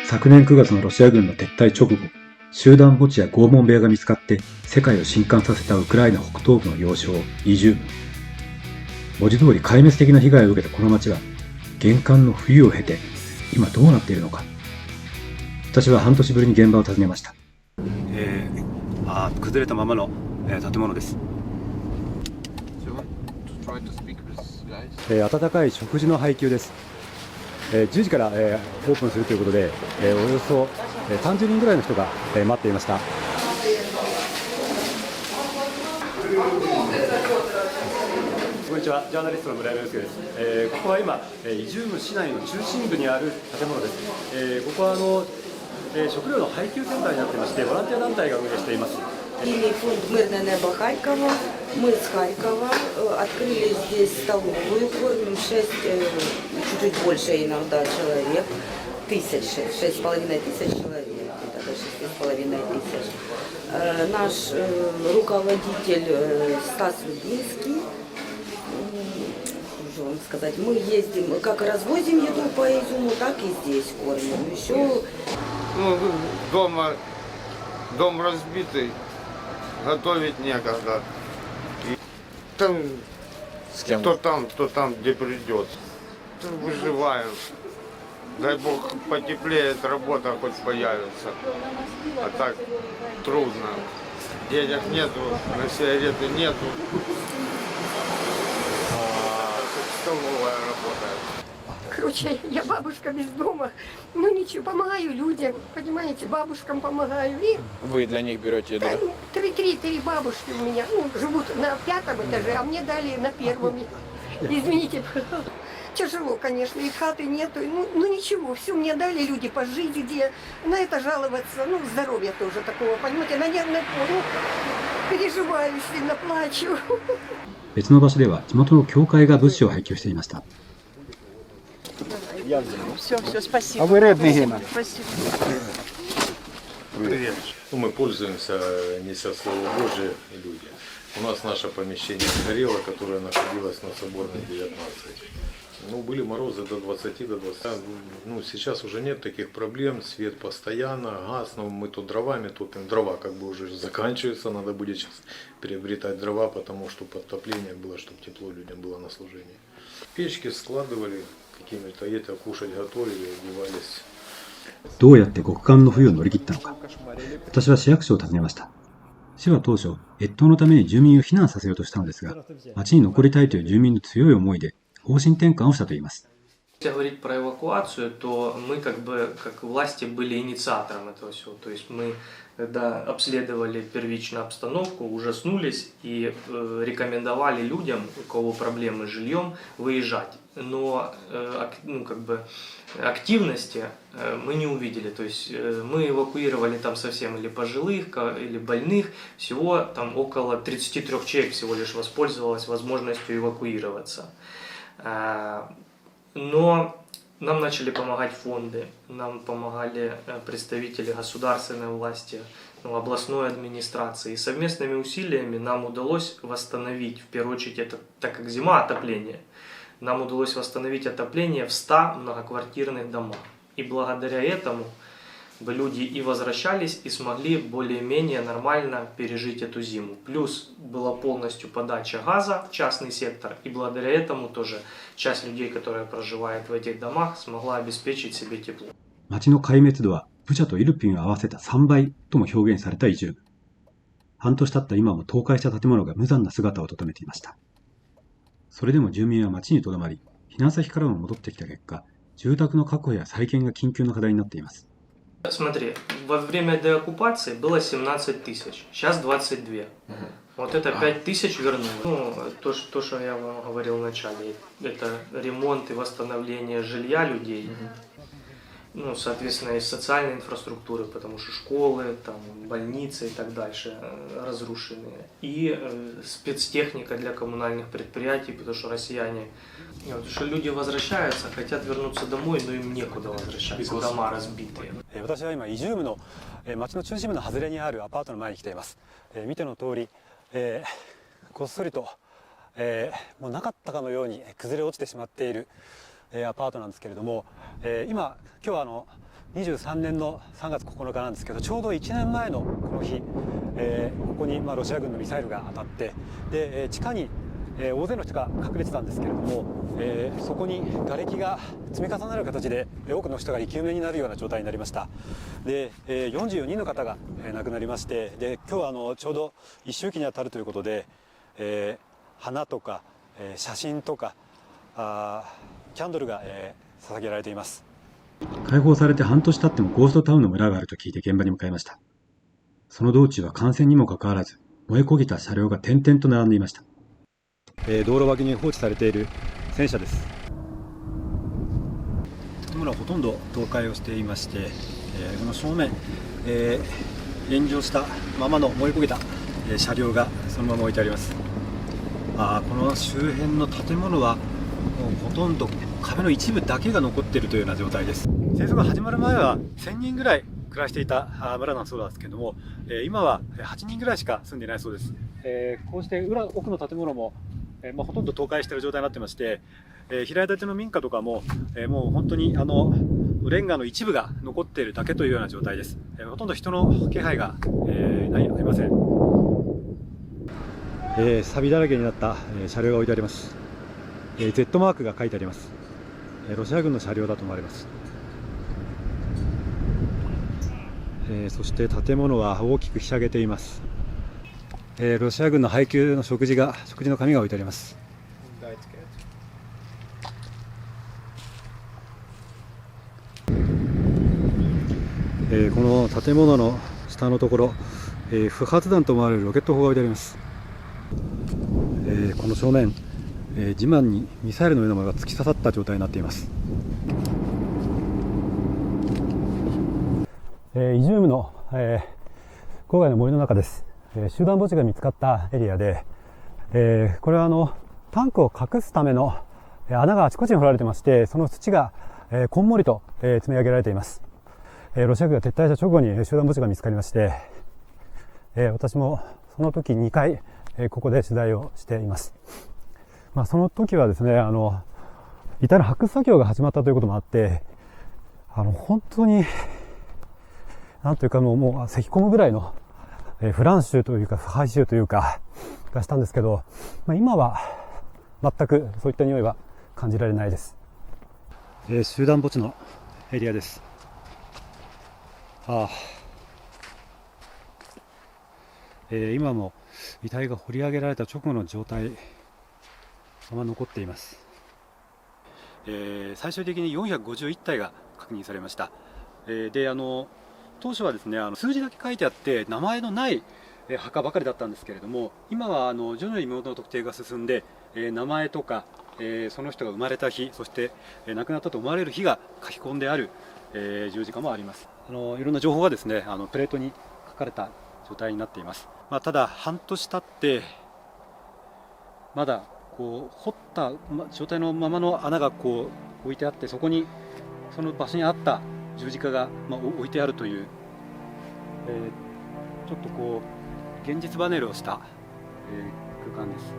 昨年9月のロシア軍の撤退直後、集団墓地や拷問部屋が見つかって世界を震撼させたウクライナ北東部の要衝イジューム。文字通り壊滅的な被害を受けたこの町は、厳寒の冬を経て今どうなっているのか。私は半年ぶりに現場を訪ねました。崩れたままの、建物です。温かい食事の配給です。10時から、オープンするということで、およそ30人ぐらいの人が、待っていました。こんにちは、ジャーナリストの村山祐介です。ここは今、イジューム市内の中心部にある建物です。ここは食料の配給センターになっていまして、ボランティア団体が運営しています。Или фонд «Мирное небо» Харькова. Мы с Харькова открыли здесь столовую, кормим 6, чуть-чуть больше иногда человек, 6,5 тысяч человек, где-то до 6,5 тысяч. Наш руководитель Стас Любинский, что вам сказать, мы ездим, как развозим еду по Изюму, так и здесь кормим. Еще... Дом разбитый. Готовить некогда. И там, кто там, где придется. Выживаем. Дай бог потеплеет, работа хоть появится. А так трудно. Денег нету, на сигареты нету. Столовая работает. Короче, я бабушка без дома. Ну ничего, помогаю людям, понимаете, бабушкам помогаю. И вы для них берете, да? Три бабушки у меня, живут на 5-м этаже, а мне дали на 1-м. Извините, тяжело, конечно, и хаты нету. Ну ничего, все мне дали люди пожить, где на это жаловаться, здоровья тоже такого, понимаете, на нервной переживаю сильно, плачу. 別の場所では地元の教会が物資を配給していました。Все, спасибо. А вы родные Гена? Спасибо. Привет. Мы пользуемся, неся Слово Божие, люди. У нас наше помещение сгорело, которое находилось на Соборной 19. Были морозы до 20, до 20. Сейчас уже нет таких проблем, свет постоянно, газ, мы тут дровами топим. Дрова как бы уже заканчиваются, надо будет сейчас приобретать дрова, потому что подтопление было, чтобы тепло людям было на служение. Печки складывали какими-то, это кушать готовили, одевались. どうやって極寒の冬を乗り切ったのか。私は市役所を訪ねました。市は当初、越冬のために住民を避難させようとしたのですが、町に残りたいという住民の強い思いで方針転換をしたといいます。Если говорить про эвакуацию, то мы как власти были инициатором этого всего. То есть мы, когда обследовали первичную обстановку, ужаснулись и рекомендовали людям, у кого проблемы с жильем, выезжать. Но активности мы не увидели. То есть мы эвакуировали там совсем или пожилых, или больных. Всего там около 33 человек всего лишь воспользовалось возможностью эвакуироваться. Но нам начали помогать фонды, нам помогали представители государственной власти, областной администрации. И совместными усилиями нам удалось восстановить, в первую очередь, это, так как зима, отопление, нам удалось восстановить отопление в 100 многоквартирных домах. И благодаря этому люди и возвращались, и смогли более-менее нормально пережить эту зиму. Плюс была полностью подача газа в частный сектор, и благодаря этому тоже часть людей, которая проживает в этих домах, смогла обеспечить себе тепло. 町の壊滅度はブチャとイルピンを合わせた3倍とも表現されたイジューム。半年経った今も倒壊した建物が無残な姿をとどめていました。それでも住民は町にとどまり、避難先からも戻ってきた結果、住宅の確保や再建が緊急の課題になっています。Смотри, во время деоккупации было 17 тысяч, сейчас 22. Вот это 5 тысяч вернулось. То, что я вам говорил вначале, это ремонт и восстановление жилья людей. Соответственно, и социальной инфраструктуры, потому что школы, там, больницы и так дальше разрушены. И спецтехника для коммунальных предприятий, потому что россияне, потому что люди возвращаются, хотят вернуться домой, но им некуда возвращаться, дома разбитые. 私は今イジュームの町の中心部の外れにあるアパートの前に来ています。見ての通り、こっそりと、もうなかったかのように崩れ落ちてしまっているアパートなんですけれども、今日は23年の3月9日なんですけど、ちょうど1年前のこの日、ここにロシア軍のミサイルが当たって、で地下に大勢の人が隠れてたんですけれども、そこに瓦礫が積み重なる形で多くの人が生き埋めになるような状態になりました。で、44人の方が亡くなりまして、で今日はちょうど一周忌にあたるということで、花とか、写真とかキャンドルが、捧げられています。解放されて半年経ってもゴーストタウンの村があると聞いて現場に向かいました。その道中は幹線にもかかわらず燃え焦げた車両が点々と並んでいました。道路脇に放置されている戦車です。建物はほとんど倒壊をしていまして、この正面、炎上したままの燃え焦げた、車両がそのまま置いてあります。この周辺の建物はもうほとんど壁の一部だけが残っているというような状態です。戦争が始まる前は1000人ぐらい暮らしていた村なんそうなんですけども、今は8人ぐらいしか住んでいないそうです。こうして奥の建物もほとんど倒壊している状態になってまして、平屋建ての民家とかも、もう本当にレンガの一部が残っているだけというような状態です。ほとんど人の気配が、ありません。錆びだらけになった、車両が置いてあります。Z マークが書いてあります。ロシア軍の車両だと思われます。そして建物は大きくひしゃげています。ロシア軍の配給の食事の紙が置いてあります。この建物の下のところ、不発弾と思われるロケット砲が置いてあります。この正面、地面にミサイルのようなものが突き刺さった状態になっています。イジュームの、郊外の森の中です。集団墓地が見つかったエリアで、これはタンクを隠すための穴があちこちに掘られてまして、その土が、こんもりと、積み上げられています。ロシア軍が撤退した直後に集団墓地が見つかりまして、私もその時2回、ここで取材をしています。その時はですね、遺体の発掘作業が始まったということもあって、本当になんというかもう咳込むぐらいの腐乱臭というか腐敗臭というかがしたんですけど、今は全くそういった匂いは感じられないです。集団墓地のエリアです。今も遺体が掘り上げられた直後の状態まま残っています。最終的に451体が確認されました。で当初はですね、数字だけ書いてあって名前のない墓ばかりだったんですけれども、今は徐々に身元の特定が進んで、名前とか、その人が生まれた日、そして亡くなったと思われる日が書き込んである、十字架もあります。いろんな情報がですね、プレートに書かれた状態になっています。ただ半年経ってまだこう掘った状態のままの穴がこう置いてあって、そこにその場所にあった十字架が置いてあるという、ちょっとこう現実離れをした、空間です。